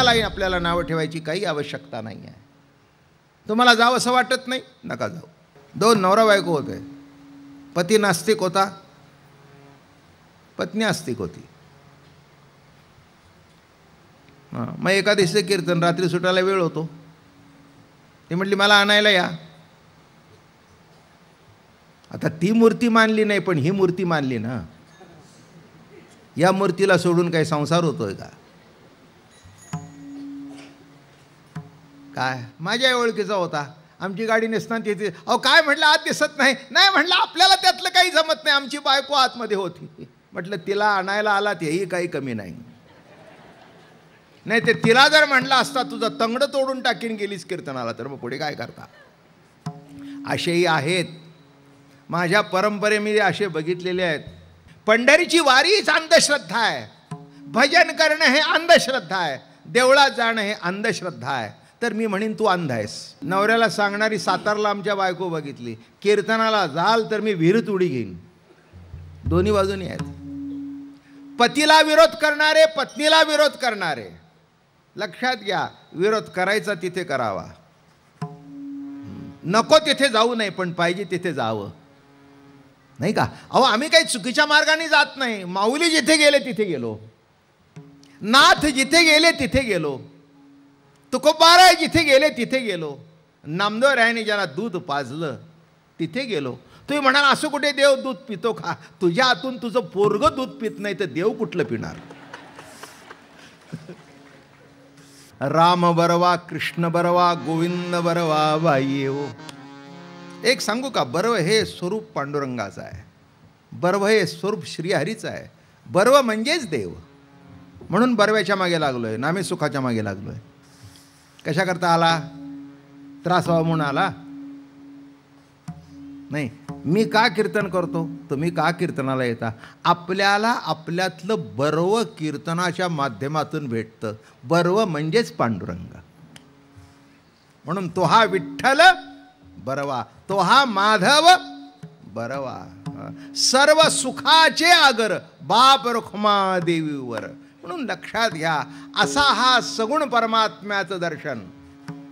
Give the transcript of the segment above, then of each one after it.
कोणालाही आपल्याला नावं ठेवायची काही आवश्यकता नाही आहे. तुम्हाला जावं असं वाटत नाही, नका जाऊ. 2 नवरा बायको होते. पती नास्तिक होता, पत्नी आस्तिक होती. मग एका दिवशी कीर्तन, रात्री सुटायला वेळ होतो. ती म्हटली मला आणायला या. आता ती मूर्ती मानली नाही, पण ही मूर्ती मानली ना. या मूर्तीला सोडून काही संसार होतोय का? काय माझ्या ओळखीचा होता, आमची गाडी नसताना तिथे. अहो काय म्हटलं, आत दिसत नाही. नाही म्हटलं आपल्याला त्यातलं काही जमत नाही, आमची बायको आतमध्ये होती. म्हटलं तिला आणायला आला तेही काही कमी नाही. नाही ते तिला जर म्हणलं असता तुझं तंगड तोडून टाकीन गेलीच कीर्तनाला, तर मग पुढे काय करता. असेही आहेत. माझ्या परंपरेमध्ये असे बघितलेले आहेत. पंढरीची वारीच अंधश्रद्धा आहे, भजन करणं हे अंधश्रद्धा आहे, देवळात जाणं हे अंधश्रद्धा आहे. तर मी म्हणेन तू अंध आहेस. नवऱ्याला सांगणारी सातारला आमच्या बायको बघितली, कीर्तनाला जाल तर मी विहिरीत उडी घेईन. दोन्ही बाजूनी आहेत. पतीला विरोध करणारे, पत्नीला विरोध करणारे. लक्षात घ्या, विरोध करायचा तिथे करावा, नको तिथे जाऊ नये, पण पाहिजे तिथे जावं, नाही का. अहो आम्ही काही चुकीच्या मार्गाने जात नाही. माऊली जिथे गेले तिथे गेलो, नाथ जिथे गेले तिथे गेलो, तुकोबाराय जिथे गेले तिथे गेलो, नामदेव रायाने ज्याला दूध पाजलं तिथे गेलो. तुम्ही म्हणाल असं कुठे देव दूध पितो का? तुझ्या हातून तुझं पोरगं दूध पित नाही तर देव कुठलं पिणार? राम बरवा, कृष्ण बरवा, गोविंद बरवा, बाई हो. एक सांगू का, बर्व हे स्वरूप पांडुरंगाचं आहे, बर्व हे स्वरूप श्रीहरीचं आहे. बर्व म्हणजेच देव. म्हणून बर्व्याच्या मागे लागलोय, नामी सुखाच्या मागे लागलोय. कशा करता आला? त्रास व्हावा म्हणून आला नाही. मी का कीर्तन करतो, तुम्ही का कीर्तनाला येता? आपल्याला आपल्यातलं बर्व कीर्तनाच्या माध्यमातून भेटतं. बर्व म्हणजेच पांडुरंग. म्हणून तो हा विठ्ठल बरवा, तो हा माधव बरवा. सर्व सुखाचे आगर बाप रखुमा देवीवर. म्हणून लक्षात घ्या, असा हा सगुण परमात्म्याचं दर्शन.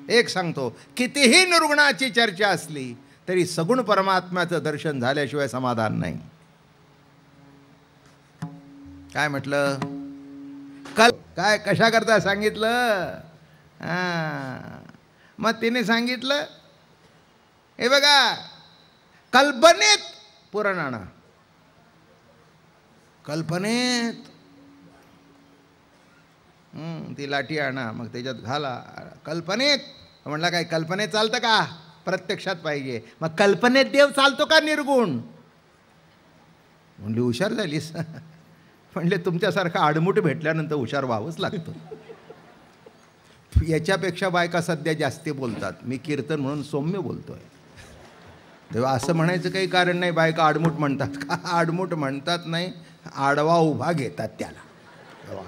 एक सांगतो, कितीही निर्गुणाची चर्चा असली तरी सगुण परमात्म्याचं दर्शन झाल्याशिवाय समाधान नाही. काय म्हटलं? काय कशा करता सांगितलं? मग तिने सांगितलं, हे बघा, कल्पनेत पुरण आणा. कल्पनेत ती लाठी आणा, मग त्याच्यात घाला. कल्पनेत म्हणला, काय कल्पनेत चालतं का? प्रत्यक्षात पाहिजे. मग कल्पनेत देव चालतो का निर्गुण? म्हणली हुशार झालीस. म्हणले तुमच्यासारखा आडमुठ भेटल्यानंतर हुशार व्हावंच लागतं. याच्यापेक्षा बायका सध्या जास्ती बोलतात. मी कीर्तन म्हणून सौम्य बोलतोय, तेव्हा असं म्हणायचं काही कारण नाही. बायका आडमुठ म्हणतात का? आडमुठ म्हणतात नाही, आडवा उभा घेतात त्याला.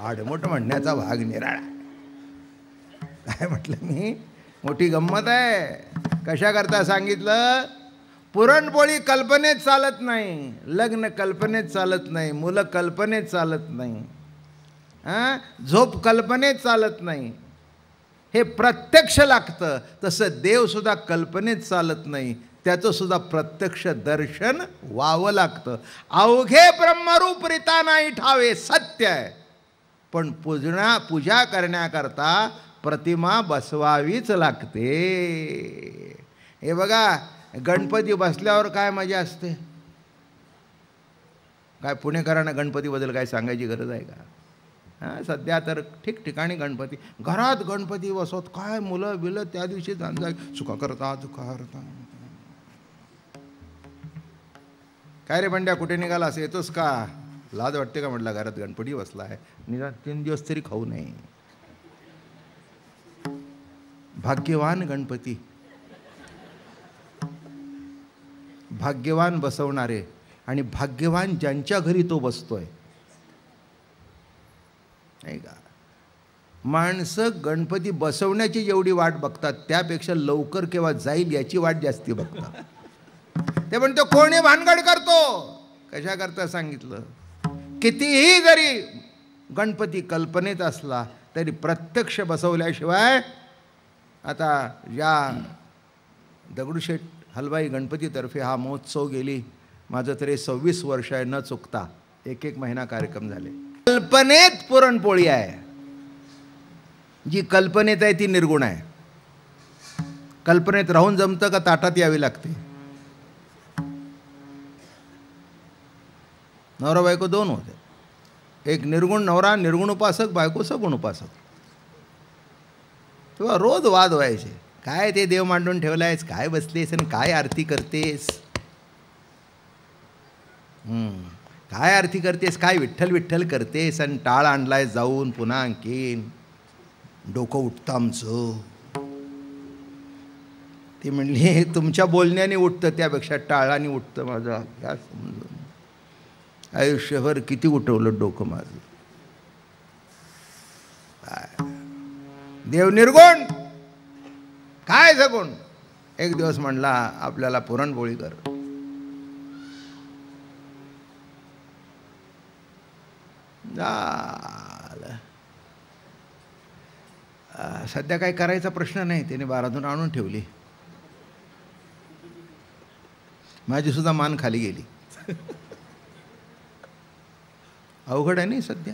आडमुठ म्हणण्याचा भाग निराळा. काय म्हटलं मी? मोठी गंमत आहे. कशा करता सांगितलं? पुरणपोळी कल्पनेत चालत नाही, लग्न कल्पनेत चालत नाही, मुलं कल्पनेत चालत नाही, झोप कल्पनेत चालत नाही, हे प्रत्यक्ष लागतं. तसं देवसुद्धा कल्पनेत चालत नाही, त्याचं सुद्धा प्रत्यक्ष दर्शन व्हावं लागतं. अवघे ब्रह्मरूप रीता नाही ठावे, सत्य आहे. पण पूजा करण्याकरता प्रतिमा बसवावीच लागते. हे बघा, गणपती बसल्यावर काय मजा असते. काय पुणेकरांना गणपतीबद्दल काय सांगायची गरज आहे का? सध्या तर ठिकठिकाणी गणपती, घरात गणपती बसवत, काय मुलं बिलं त्या दिवशी जाणजा चुका करता चुका करता. काय रे बंड्या, कुठे निघालास? येतोस का? लाज वाटते का? म्हटलं घरात गणपती बसला आहे, निदान 3 दिवस तरी खाऊ नये. भाग्यवान गणपती, भाग्यवान बसवणारे, आणि भाग्यवान ज्यांच्या घरी तो बसतोय, नाही का. माणसं गणपती बसवण्याची जेवढी वाट बघतात त्यापेक्षा लवकर केव्हा जाईल याची वाट जास्ती बघतात. ते म्हणतो कोणी भानगड करतो. कशा करता सांगितलं? कितीही जरी गणपती कल्पनेत असला तरी प्रत्यक्ष बसवल्याशिवाय, आता या दगडूशेठ हलवाई गणपतीतर्फे हा महोत्सव गेली माझं तरी 26 वर्ष आहे न चुकता, एक महिना कार्यक्रम झाले. कल्पनेत पुरणपोळी आहे, जी कल्पनेत आहे ती निर्गुण आहे. कल्पनेत राहून जमतं का ताटात यावी लागते. नवरा बायको दोन होते, एक निर्गुण नवरा निर्गुण उपासक, बायको सगुण उपासक. तेव्हा रोज वाद व्हायचे, काय ते देव मांडून ठेवलायस, काय बसलीस आणि काय आरती करतेस, काय आरती करतेस, काय विठ्ठल विठ्ठल करतेस आणि टाळ आणलाय जाऊन पुन्हा आणखीन, डोकं उठतं आमचं. ती म्हणली तुमच्या बोलण्याने उठतं, त्यापेक्षा टाळाने उठतं माझं. काय समजून आयुष्यभर किती उठवलं डोकं माझं. देव निर्गुण, काय सगुण. एक दिवस म्हणला आपल्याला पुरणपोळी कर. सध्या काही करायचा प्रश्न नाही, त्याने बारातून आणून ठेवली. माझी सुद्धा मान खाली गेली. अवघड आहे नाही सध्या,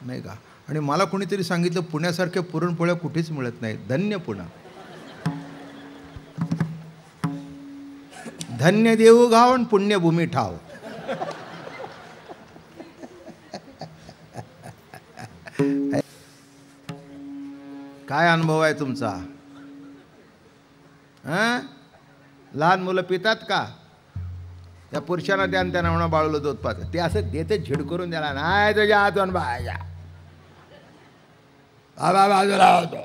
नाही का. आणि मला कोणीतरी सांगितलं पुण्यासारख्या पुरणपोळ्या कुठेच मिळत नाहीत. धन्य पुणा, धन्य देऊ गाव आणि पुण्यभूमी ठाव. काय अनुभव आहे तुमचा? लहान मुलं पितात का? त्या पुरुषांना द्या त्यांना म्हणा बाळूलं दूध पाहत, ते असं देते झिडकरून द्याला, नाही तुझ्या हातून बाया बाजूला होतो.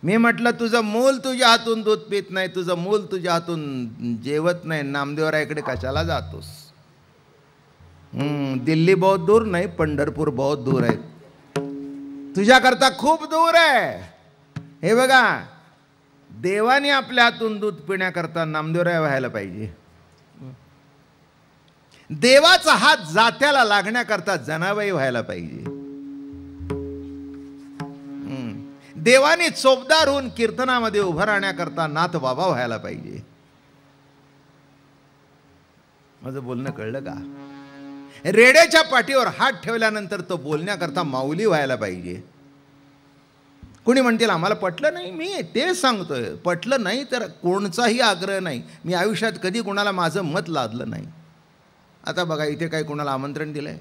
मी म्हटलं तुझं मूल तुझ्या हातून दूध पित नाही, तुझं मूल तुझ्या हातून जेवत नाही, नामदेवरायाकडे कशाला जातोस? दिल्ली बहुत दूर नाही, पंढरपूर बहुत दूर आहे, तुझ्याकरता खूप दूर आहे. हे बघा, देवाने आपल्या हातून दूध पिण्याकरता नामदेवराय व्हायला पाहिजे. देवाचा हात जात्याला लागण्याकरता जनाबाई व्हायला पाहिजे. देवाने चोपदार होऊन कीर्तनामध्ये उभं राहण्याकरता नाथ बाबा व्हायला पाहिजे. माझं बोलणं कळलं का? रेड्याच्या पाठीवर हात ठेवल्यानंतर तो बोलण्याकरता माऊली व्हायला पाहिजे. कोणी म्हणतील आम्हाला पटलं नाही, मी ते सांगतोय, पटलं नाही तर कोणचाही आग्रह नाही. मी आयुष्यात कधी कोणाला माझं मत लादलं नाही. आता बघा इथे काही कोणाला आमंत्रण दिलंय?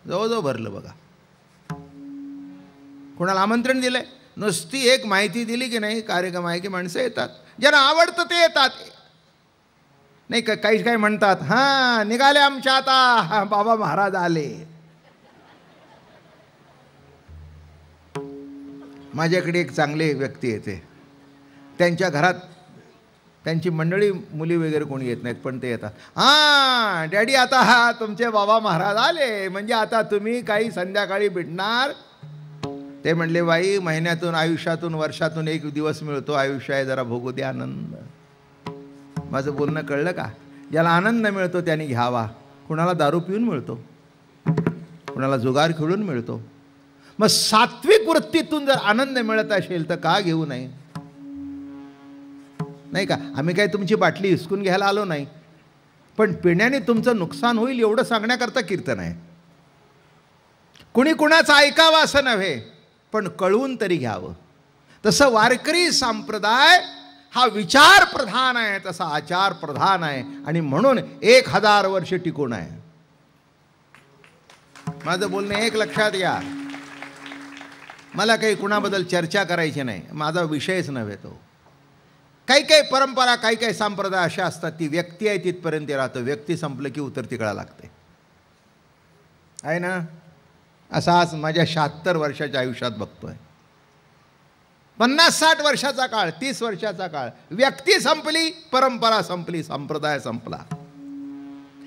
जवळजवळ भरलं बघा. कोणाला आमंत्रण दिलंय? नुसती एक माहिती दिली की नाही, कार्यक्रम आहे की माणसं येतात, ज्यांना आवडतं ते येतात. नाही का काही काही म्हणतात हां निघाले आमच्या आता बाबा महाराज आले. माझ्याकडे एक चांगले व्यक्ती येते, त्यांच्या घरात त्यांची मंडळी मुली वगैरे कोणी येत नाहीत, पण ते येतात. हां डॅडी आता हा तुमचे बाबा महाराज आले, म्हणजे आता तुम्ही काही संध्याकाळी भेटणार. ते म्हणले बाई महिन्यातून आयुष्यातून वर्षातून एक दिवस मिळतो, आयुष्य आहे जरा भोगू दे आनंद. माझं बोलणं कळलं का? ज्याला आनंद मिळतो त्याने घ्यावा. कुणाला दारू पिऊन मिळतो, कुणाला जुगार खेळून मिळतो. मग सात्विक वृत्तीतून जर आनंद मिळत असेल तर का घेऊ नये? नाही का? आम्ही काय तुमची बाटली हिसकून घ्यायला आलो नाही, पण पिण्याने तुमचं नुकसान होईल एवढं सांगण्याकरता कीर्तन आहे. कुणी कुणाचं ऐकावं असं नव्हे, पण कळवून तरी घ्यावं. तसं वारकरी संप्रदाय हा विचार प्रधान आहे, तसा आचार प्रधान आहे, आणि म्हणून 1000 वर्ष टिकून आहे. माझं बोलणं एक लक्षात घ्या. मला काही कुणाबद्दल चर्चा करायची नाही, माझा विषयच नव्हे तो. काही काही परंपरा, काही काही संप्रदाय अशा असतात, ती व्यक्ती आहे तिथपर्यंत राहतं, व्यक्ती संपलं की उतरती कळा लागते, आहे ना. असा आज माझ्या 76 वर्षाच्या आयुष्यात बघतोय. 50-60 वर्षाचा काळ, 30 वर्षाचा काळ, व्यक्ती संपली, परंपरा संपली, संप्रदाय संपला.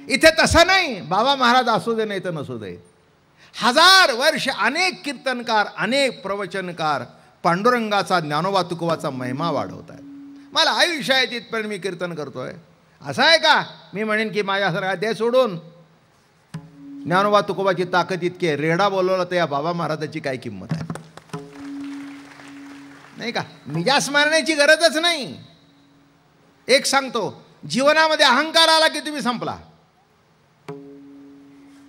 इथे तसं नाही. बाबा महाराज असू दे नाही तर नसू दे, 1000 वर्ष अनेक कीर्तनकार, अनेक प्रवचनकार पांडुरंगाचा, ज्ञानोबा तुकोबाचा महिमा वाढवत आहेत. मला आयुष्य आहे तिथपर्यंत मी कीर्तन करतोय. असं आहे का मी म्हणेन की माझ्यासारखा दे सोडून, ज्ञानोबा तुकोबाची ताकद इतकी आहे, रेडा बोलवला तर या बाबा महाराजाची काय किंमत आहे, नाही का? मिजास मारण्याची गरजच नाही. एक सांगतो, जीवनामध्ये अहंकार आला की तुम्ही संपला.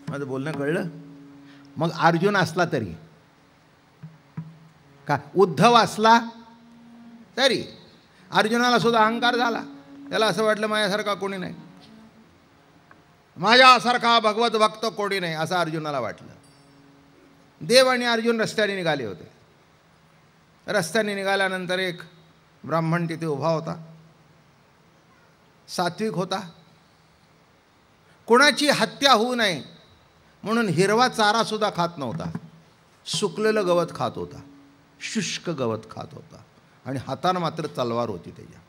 माझं बोलणं कळलं? मग अर्जुन असला तरी का, उद्धव असला तरी, अर्जुनाला सुद्धा अहंकार झाला. त्याला असं वाटलं माझ्यासारखा कोणी नाही, माझ्यासारखा भगवत भक्त कोणी नाही, असं अर्जुनाला वाटलं. देव आणि अर्जुन रस्त्याने निघाले होते. रस्त्याने निघाल्यानंतर एक ब्राह्मण तिथे उभा होता, सात्विक होता. कोणाची हत्या होऊ नये म्हणून हिरवा चारा सुद्धा खात नव्हता, सुकलेलं गवत खात होता, शुष्क गवत खात होता, आणि हातानं मात्र तलवार होती त्याच्या.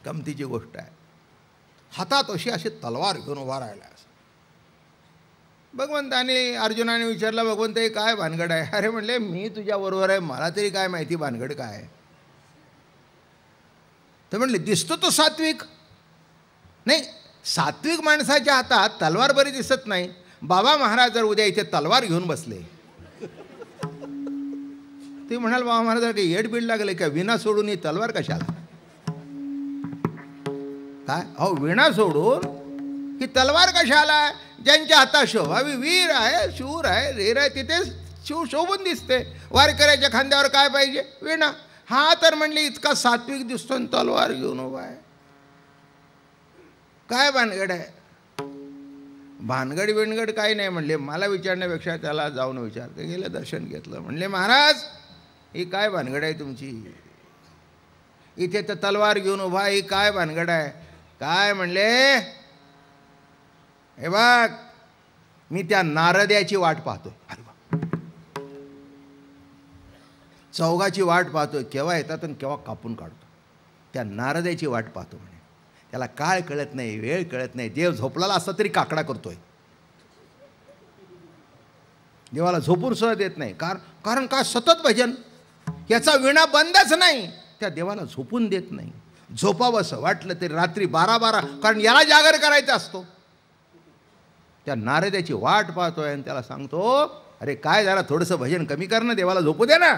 गमतीची गोष्ट आहे, हातात अशी तलवार घेऊन उभा राहिला. भगवंताने अर्जुनाने विचारलं, भगवंत हे काय भानगड आहे? अरे म्हणले, मी तुझ्याबरोबर आहे, मला तरी काय माहिती भानगड काय आहे. तर म्हणले, दिसतो तो सात्विक. नाही, सात्विक माणसाच्या हातात तलवार बरी दिसत नाही. बाबा महाराज जर उद्या इथे तलवार घेऊन बसले, ते म्हणाल बाबा महाराज काही येड बीड लागले का, विणा सोडून ही तलवार कशाला? काय अहो, विणा सोडून ही तलवार कशाला? ज्यांच्या हातात शोभावी वीर आहे, शूर आहे, रेर आहे, तिथे शोभून दिसते. वारकऱ्याच्या खांद्यावर काय पाहिजे? विणा. हा तर म्हणले इतका सात्विक दिसतो आणि तलवार घेऊन उभा आहे, काय भानगड आहे? भानगड बिनगड काही नाही म्हणले. मला विचारण्यापेक्षा त्याला जाऊन विचारते. गेलं, दर्शन घेतलं. म्हणले, महाराज ही काय भानगड आहे तुमची? इथे तर तलवार घेऊन उभा, ही काय भानगड आहे? काय म्हणले, हे बघ, मी त्या नारद्याची वाट पाहतोय. अरे बा, चौघाची वाट पाहतोय, केव्हा येतात आणि केव्हा कापून काढतो. त्या नारद्याची वाट पाहतो म्हणे. त्याला काळ कळत नाही, वेळ कळत नाही. देव झोपलेला असता तरी काकडा करतोय. देवाला झोपून सुद्धा देत नाही. कारण का? सतत भजन, याचा विणा बंदच नाही. त्या देवाला झोपून देत नाही. झोपावंसं वाटलं तरी रात्री 12-12, कारण याला जागर करायचा असतो. त्या नारद्याची वाट पाहतोय आणि त्याला सांगतो, अरे काय, जरा थोडंसं भजन कमी कर ना, देवाला झोपू दे ना.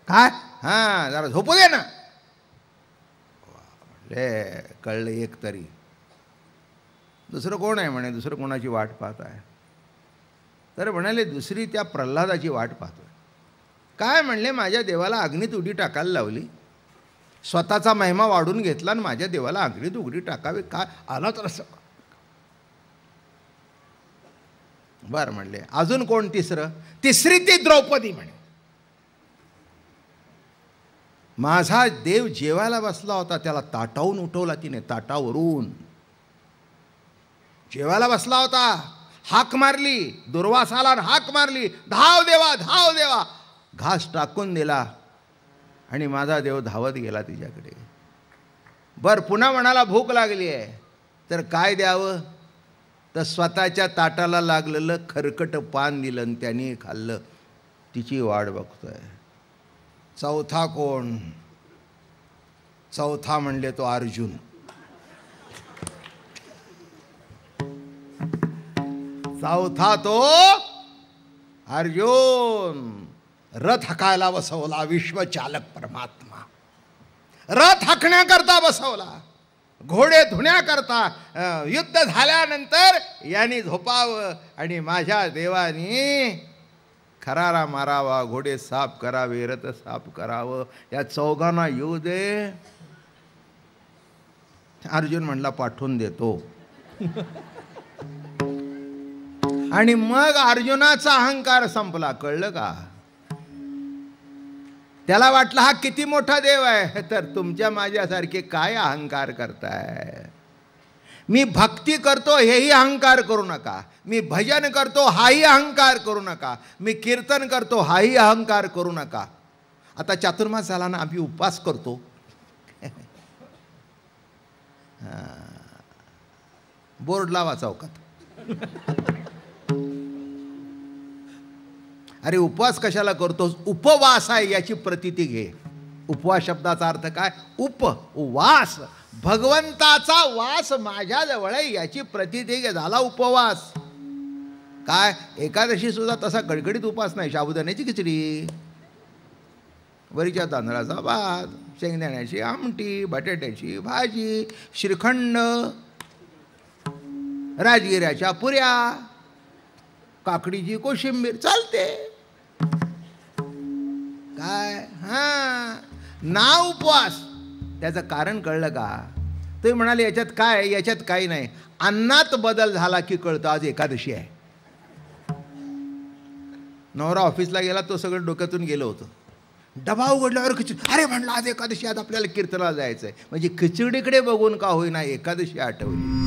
काय? हां, जरा झोपू दे ना. कळलं एक तरी. दुसरं कोण आहे म्हणे? दुसरं कोणाची वाट पाहत आहे? तर म्हणाले, दुसरी त्या प्रल्हादाची वाट पाहतोय. काय म्हणले, माझ्या देवाला अग्नीत उडी टाकायला लावली, स्वतःचा महिमा वाढून घेतला आणि माझ्या देवाला अग्नीत उडी टाकावी, काय आला तर असं. बरं म्हणले, अजून कोण तिसरं? तिसरी ती द्रौपदी म्हणे. माझा देव जेवायला बसला होता, त्याला ताटावून उठवला तिने, ताटावरून जेवायला बसला होता, हाक मारली, दुर्वासाला हाक मारली, धाव देवा, धाव देवा, घास टाकून दिला आणि माझा देव धावत गेला तिच्याकडे. बरं, पुन्हा म्हणाला भूक लागली आहे, तर काय द्यावं? तर स्वतःच्या ताटाला लागलेलं खरकट पान दिलं आणि त्यांनी खाल्लं. तिची वाट बघतोय. चौथा कोण? चौथा म्हणले तो अर्जुन. चौथा तो अर्जुन. रथ हाकायला बसवला विश्वचालक परमात्मा. रथ हाकण्याकरता बसवला, घोडे धुण्याकरता. युद्ध झाल्यानंतर यांनी झोपावं आणि माझ्या देवानी खरारा मारावा, घोडे साफ करावे, रथ साफ करावं. या चौघांना येऊ दे. अर्जुन म्हणला, पाठवून देतो. आणि मग अर्जुनाचा अहंकार संपला. कळलं का? त्याला वाटलं हा किती मोठा देव आहे. तर तुमच्या माझ्यासारखे काय अहंकार करताय? मी भक्ती करतो हेही अहंकार करू नका, मी भजन करतो हाही अहंकार करू नका, मी कीर्तन करतो हाही अहंकार करू नका. आता चातुर्मास झाला ना, आम्ही उपवास करतो. बोर्ड लावा चौकात. अरे उपवास कशाला करतोस? उपवास आहे याची प्रतीती घे. उपवास शब्दाचा अर्थ काय? उपवास, भगवंताचा वास माझ्याजवळ आहे याची प्रतीती झाला उपवास. काय एकादशी सुद्धा तसा गडगडीत उपवास नाही. साबुदाण्याची खिचडी, वरीच्या तांदळाचा भात, शेंगदाण्याची आमटी, बटाट्याची भाजी, श्रीखंड, राजगिऱ्याच्या पुऱ्या, काकडीची कोशिंबीर चालते. काय ना उपवास. त्याचं कारण कळलं का? तुम्ही म्हणाले याच्यात काय? याच्यात काही नाही. अन्नात बदल झाला की कळतं आज एकादशी आहे. नवरा ऑफिसला गेला, तो सगळं डोक्यातून गेलं होतं. डबा उघडल्यावर खिचडी, अरे म्हणलं आज एकादशी, आज आपल्याला कीर्तनाला जायचं आहे. म्हणजे खिचडीकडे बघून का होईना एकादशी आठवली.